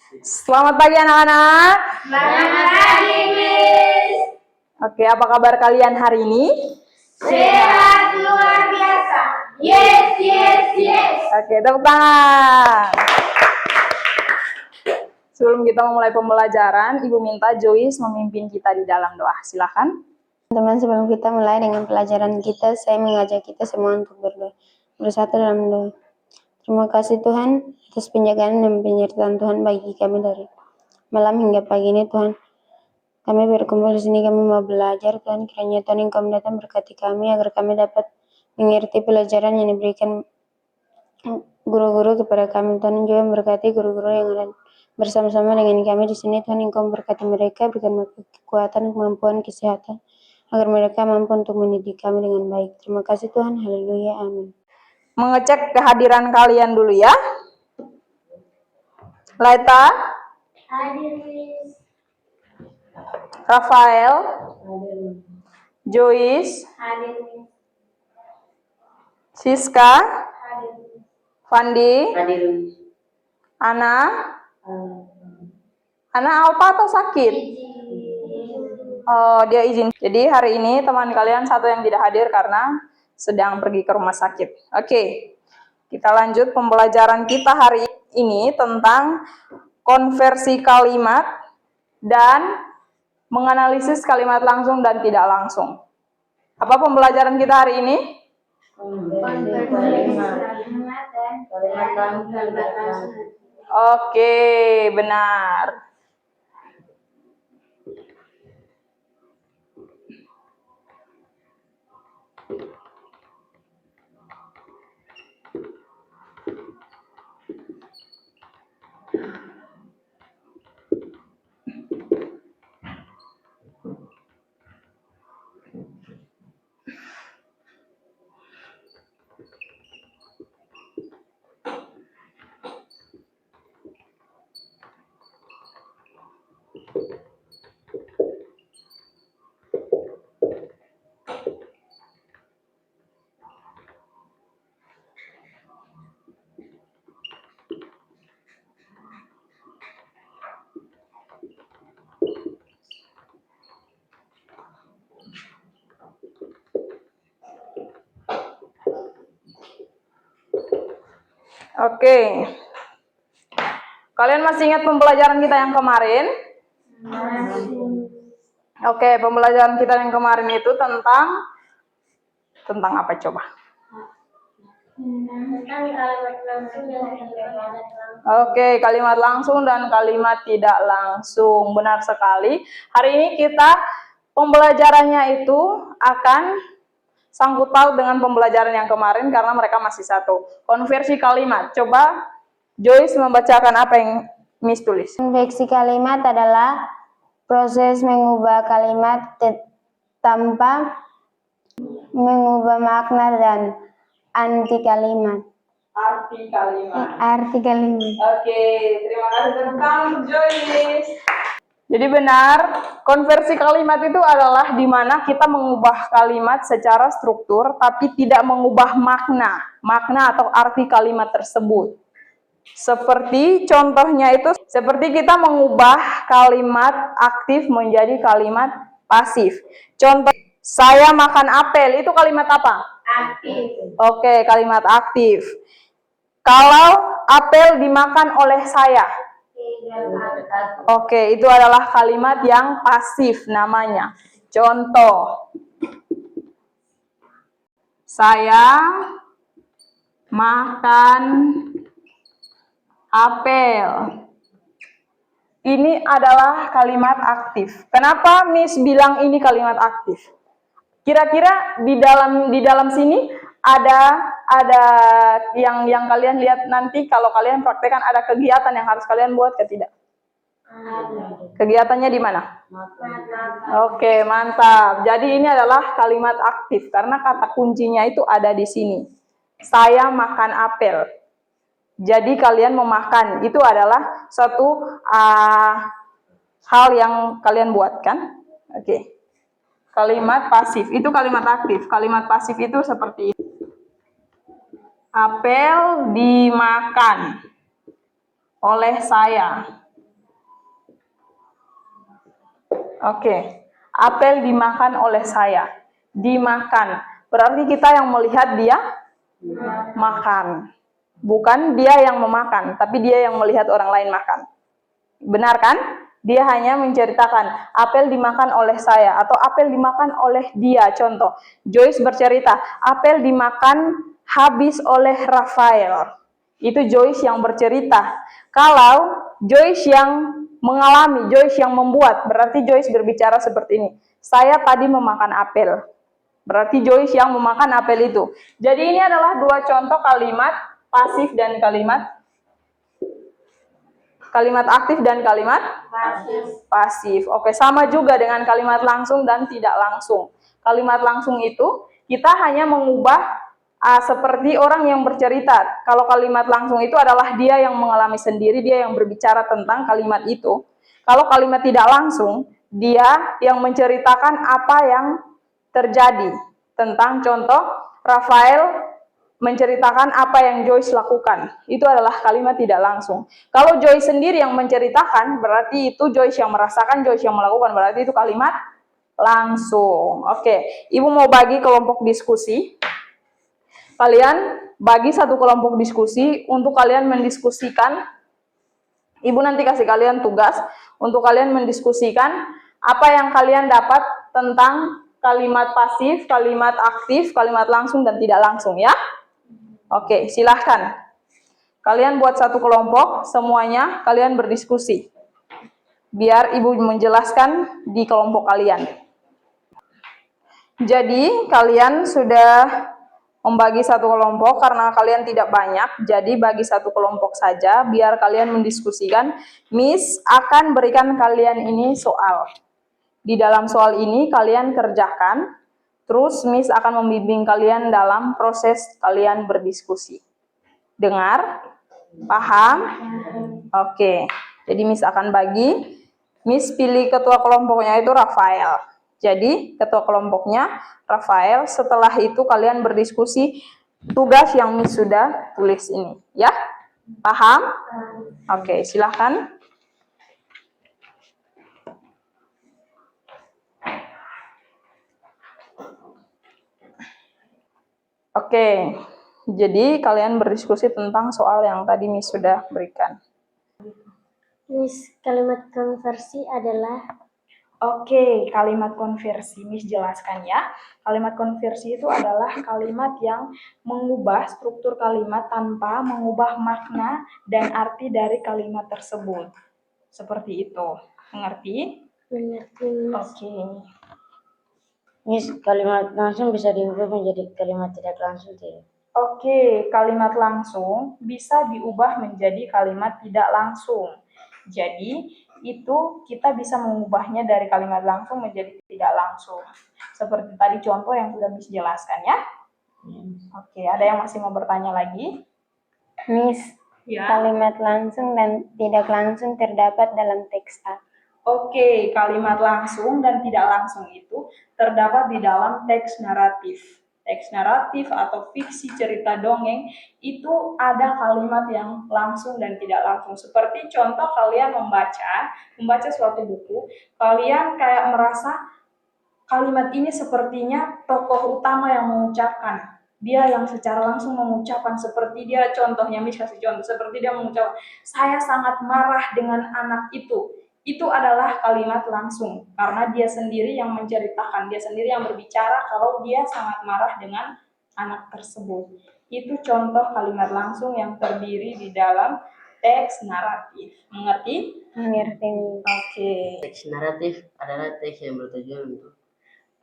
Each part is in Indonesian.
Selamat pagi anak-anak. Selamat pagi, Miss. Oke, apa kabar kalian hari ini? Sehat luar biasa. Yes, yes, yes. Oke, tepuk tangan. Sebelum kita memulai pembelajaran, Ibu minta Joyce memimpin kita di dalam doa. Silakan. Teman-teman, sebelum kita mulai dengan pelajaran kita, saya mengajak kita semua untuk berdoa. Bersatu dalam doa. Terima kasih Tuhan atas penjagaan dan penyertaan Tuhan bagi kami dari malam hingga pagi ini Tuhan. Kami berkumpul di sini, kami mau belajar Tuhan. Kiranya Tuhan Engkau datang berkati kami agar kami dapat mengerti pelajaran yang diberikan guru-guru kepada kami. Tuhan juga memberkati guru-guru yang ada bersama-sama dengan kami di sini. Tuhan Engkau memberkati mereka, berikan kekuatan, kemampuan, kesehatan, agar mereka mampu untuk mendidik kami dengan baik. Terima kasih Tuhan. Haleluya. Amin. Mengecek kehadiran kalian dulu ya. Laita, Hadir, Miss. Rafael, Joyce, Hadir, Miss. Siska, Hadir, Miss. Fandi, Ana. Ana apa atau sakit? Oh, dia izin. Jadi hari ini teman kalian satu yang tidak hadir karena sedang pergi ke rumah sakit. Oke, kita lanjut pembelajaran kita hari ini tentang konversi kalimat dan menganalisis kalimat langsung dan tidak langsung. Apa pembelajaran kita hari ini? Oke, benar. Oke. Kalian masih ingat pembelajaran kita yang kemarin? Oke, pembelajaran kita yang kemarin itu tentang apa coba? Oke, kalimat langsung dan kalimat tidak langsung. Benar sekali. Hari ini kita pembelajarannya itu akan sangkut paut dengan pembelajaran yang kemarin karena mereka masih satu. Konversi kalimat. Coba Joyce membacakan apa yang Miss tulis. Konversi kalimat adalah proses mengubah kalimat tanpa mengubah makna dan arti kalimat. Arti kalimat. Arti kalimat. Oke, terima kasih tentang Joyce. Jadi benar, konversi kalimat itu adalah di mana kita mengubah kalimat secara struktur tapi tidak mengubah makna atau arti kalimat tersebut. Seperti contohnya itu, seperti kita mengubah kalimat aktif menjadi kalimat pasif. Contoh, saya makan apel, itu kalimat apa? Aktif. Oke, kalimat aktif. Kalau apel dimakan oleh saya. Oke, itu adalah kalimat yang pasif namanya. Contoh, saya makan apel. Ini adalah kalimat aktif. Kenapa Miss bilang ini kalimat aktif? Kira-kira di dalam sini ada yang kalian lihat nanti kalau kalian praktekkan, ada kegiatan yang harus kalian buat ke tidak? Kegiatannya di mana? Oke, mantap. Jadi ini adalah kalimat aktif karena kata kuncinya itu ada di sini. Saya makan apel. Jadi kalian memakan, itu adalah satu hal yang kalian buat kan? Oke. Kalimat pasif, itu kalimat aktif. Kalimat pasif itu seperti ini. Apel dimakan oleh saya. Oke. Apel dimakan oleh saya. Dimakan. Berarti kita yang melihat dia makan. Bukan dia yang memakan, tapi dia yang melihat orang lain makan. Benar kan? Dia hanya menceritakan, apel dimakan oleh saya, atau apel dimakan oleh dia. Contoh, Joyce bercerita, apel dimakan habis oleh Rafael. Itu Joyce yang bercerita. Kalau Joyce yang mengalami, Joyce yang membuat, berarti Joyce berbicara seperti ini. Saya tadi memakan apel. Berarti Joyce yang memakan apel itu. Jadi ini adalah dua contoh kalimat pasif dan kalimat aktif dan kalimat pasif. Oke, sama juga dengan kalimat langsung dan tidak langsung. Kalimat langsung itu kita hanya mengubah seperti orang yang bercerita. Kalau kalimat langsung itu adalah dia yang mengalami sendiri, dia yang berbicara tentang kalimat itu. Kalau kalimat tidak langsung, dia yang menceritakan apa yang terjadi. Tentang contoh, Rafael menceritakan apa yang Joyce lakukan. Itu adalah kalimat tidak langsung. Kalau Joyce sendiri yang menceritakan, berarti itu Joyce yang merasakan, Joyce yang melakukan. Berarti itu kalimat langsung. Oke, Ibu mau bagi kelompok diskusi. Kalian bagi satu kelompok diskusi untuk kalian mendiskusikan. Ibu nanti kasih kalian tugas untuk kalian mendiskusikan apa yang kalian dapat tentang kalimat pasif, kalimat aktif, kalimat langsung dan tidak langsung ya. Oke, silahkan. Kalian buat satu kelompok, semuanya kalian berdiskusi. Biar Ibu menjelaskan di kelompok kalian. Jadi, kalian sudah membagi satu kelompok karena kalian tidak banyak, jadi bagi satu kelompok saja biar kalian mendiskusikan. Miss akan berikan kalian ini soal. Di dalam soal ini kalian kerjakan, terus Miss akan membimbing kalian dalam proses kalian berdiskusi. Dengar? Paham? Oke. Jadi Miss akan bagi. Miss pilih ketua kelompoknya itu Rafael. Jadi ketua kelompoknya Rafael. Setelah itu kalian berdiskusi tugas yang Miss sudah tulis ini. Ya? Paham? Oke, silahkan. Oke, jadi kalian berdiskusi tentang soal yang tadi Miss sudah berikan. Miss, kalimat konversi adalah? Oke, kalimat konversi Miss jelaskan ya. Kalimat konversi itu adalah kalimat yang mengubah struktur kalimat tanpa mengubah makna dan arti dari kalimat tersebut. Seperti itu. Mengerti? Mengerti, Miss. Oke. Miss, kalimat langsung bisa diubah menjadi kalimat tidak langsung tidak? Oke, kalimat langsung bisa diubah menjadi kalimat tidak langsung. Jadi, itu kita bisa mengubahnya dari kalimat langsung menjadi tidak langsung. Seperti tadi contoh yang sudah Miss jelaskan ya. Oke, ada yang masih mau bertanya lagi? Miss, Ya. kalimat langsung dan tidak langsung terdapat dalam teks A. Oke, kalimat langsung dan tidak langsung itu terdapat di dalam teks naratif. Teks naratif atau fiksi cerita dongeng itu ada kalimat yang langsung dan tidak langsung. Seperti contoh kalian membaca suatu buku, kalian kayak merasa kalimat ini sepertinya tokoh utama yang mengucapkan. Dia yang secara langsung mengucapkan seperti dia, contohnya Miss kasih contoh, seperti dia mengucapkan, saya sangat marah dengan anak itu. Itu adalah kalimat langsung, karena dia sendiri yang menceritakan, dia sendiri yang berbicara kalau dia sangat marah dengan anak tersebut. Itu contoh kalimat langsung yang terdiri di dalam teks naratif. Mengerti? Mengerti. Oke. Teks naratif adalah teks yang bertujuan untuk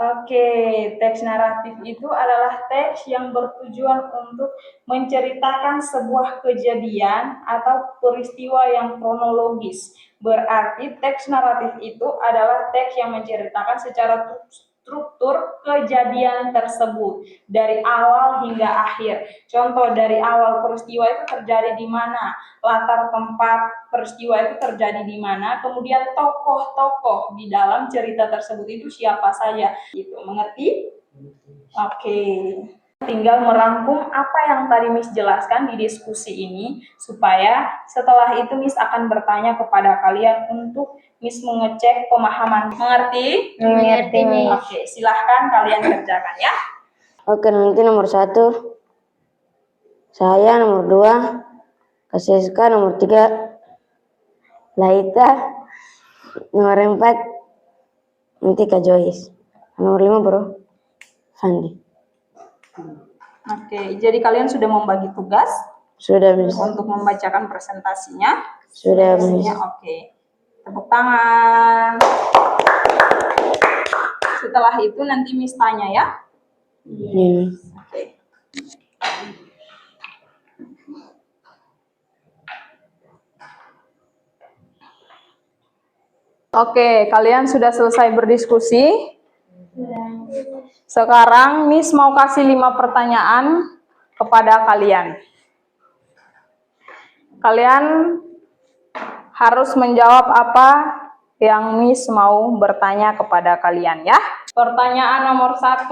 Oke, teks naratif itu adalah teks yang bertujuan untuk menceritakan sebuah kejadian atau peristiwa yang kronologis. Berarti teks naratif itu adalah teks yang menceritakan secara struktur kejadian tersebut dari awal hingga akhir. Contoh dari awal peristiwa itu terjadi di mana, latar tempat peristiwa itu terjadi di mana, kemudian tokoh-tokoh di dalam cerita tersebut itu siapa saja. Itu mengerti? Oke. tinggal merangkum apa yang tadi Miss jelaskan di diskusi ini, supaya setelah itu Miss akan bertanya kepada kalian untuk Miss mengecek pemahaman. Mengerti? Mengerti, Miss. Oke, silahkan kalian kerjakan ya. Oke, nanti nomor 1 saya, nomor 2 Kasiska, nomor 3 Laita, nomor 4 nanti Kak Joyce, nomor 5 bro Fandi. Oke, jadi kalian sudah membagi tugas Sudah, Miss. untuk membacakan presentasinya. Sudah, Miss. Oke, tepuk tangan. Setelah itu nanti Miss tanya ya. Iya. Oke. Oke, kalian sudah selesai berdiskusi? Sekarang Miss mau kasih 5 pertanyaan kepada kalian. Kalian harus menjawab apa yang Miss mau bertanya kepada kalian ya. Pertanyaan nomor 1.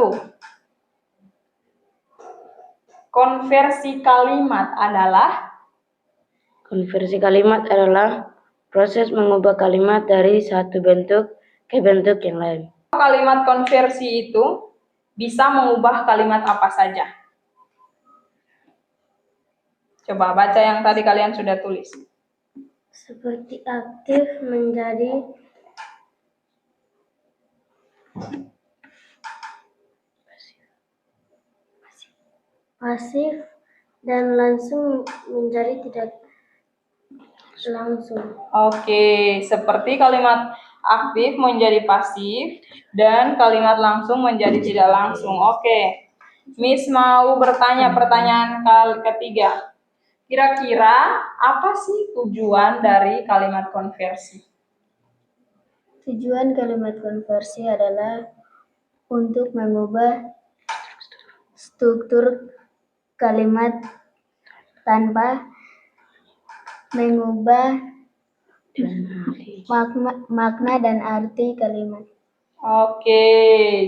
Konversi kalimat adalah? Konversi kalimat adalah proses mengubah kalimat dari satu bentuk ke bentuk yang lain. Kalimat konversi itu bisa mengubah kalimat apa saja? Coba baca yang tadi kalian sudah tulis. Seperti aktif menjadi pasif dan langsung menjadi tidak langsung. Oke, seperti kalimat aktif menjadi pasif dan kalimat langsung menjadi tidak langsung. Oke, Miss mau bertanya pertanyaan ketiga. Kira-kira apa sih tujuan dari kalimat konversi? Tujuan kalimat konversi adalah untuk mengubah struktur kalimat tanpa mengubah makna dan arti kalimat. Oke,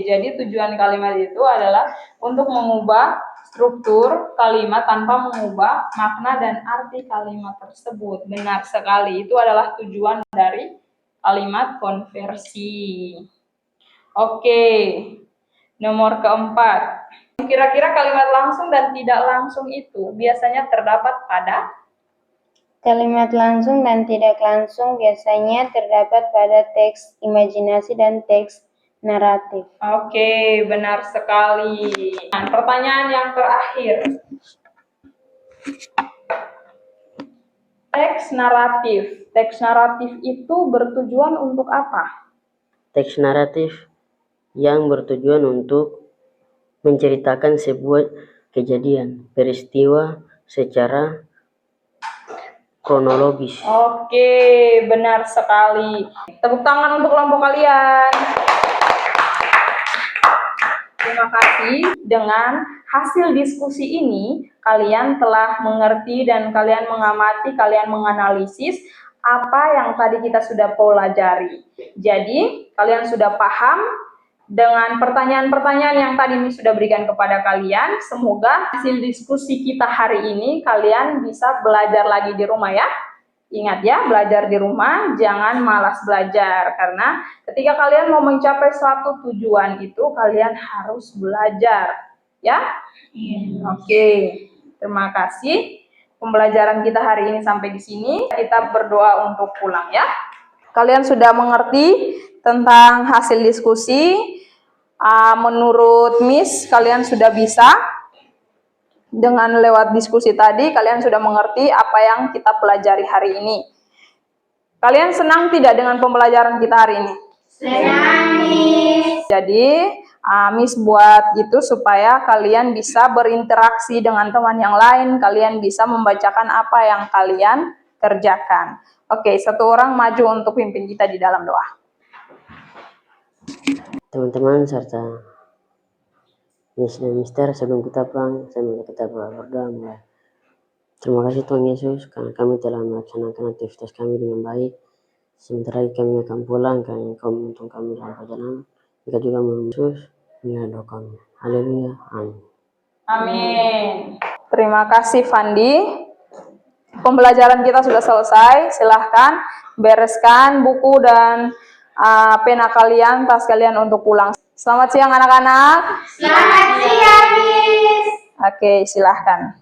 jadi tujuan kalimat itu adalah untuk mengubah struktur kalimat tanpa mengubah makna dan arti kalimat tersebut. Benar sekali, itu adalah tujuan dari kalimat konversi. Oke, nomor keempat. Kira-kira kalimat langsung dan tidak langsung itu biasanya terdapat pada? Kalimat langsung dan tidak langsung biasanya terdapat pada teks imajinasi dan teks naratif. Oke, benar sekali. Nah, pertanyaan yang terakhir. Teks naratif. Teks naratif itu bertujuan untuk apa? Teks naratif yang bertujuan untuk menceritakan sebuah kejadian, peristiwa secara kronologis. Oke, benar sekali. Tepuk tangan untuk kelompok kalian. Terima kasih. Dengan hasil diskusi ini, kalian telah mengerti dan kalian mengamati, kalian menganalisis apa yang tadi kita sudah pelajari. Jadi, kalian sudah paham dengan pertanyaan-pertanyaan yang tadi Miss sudah berikan kepada kalian. Semoga hasil diskusi kita hari ini kalian bisa belajar lagi di rumah ya. Ingat ya, belajar di rumah, jangan malas belajar. Karena ketika kalian mau mencapai suatu tujuan itu, kalian harus belajar. Ya? Oke, terima kasih. Pembelajaran kita hari ini sampai di sini. Kita berdoa untuk pulang ya. Kalian sudah mengerti tentang hasil diskusi. Menurut Miss, kalian sudah bisa dengan lewat diskusi tadi, kalian sudah mengerti apa yang kita pelajari hari ini. Kalian senang tidak dengan pembelajaran kita hari ini? Senang, Miss. Jadi, Miss buat itu supaya kalian bisa berinteraksi dengan teman yang lain, kalian bisa membacakan apa yang kalian kerjakan. Oke, satu orang maju untuk pimpin kita di dalam doa. Teman-teman serta Miss dan Mister, sebelum kita pulang, saya minta kita berdoa mulai. Terima kasih Tuhan Yesus karena kami telah melaksanakan aktivitas kami dengan baik. Sebentar lagi kami akan pulang karena Engkau menuntun kami dalam perjalanan. Jika juga menuntun Yesus, inilah doa kami. Haleluya. Amin. Amin. Terima kasih Fandi. Pembelajaran kita sudah selesai. Silahkan bereskan buku dan pena kalian, tas kalian untuk pulang. Selamat siang anak-anak. Selamat siang, Miss. Oke, silahkan.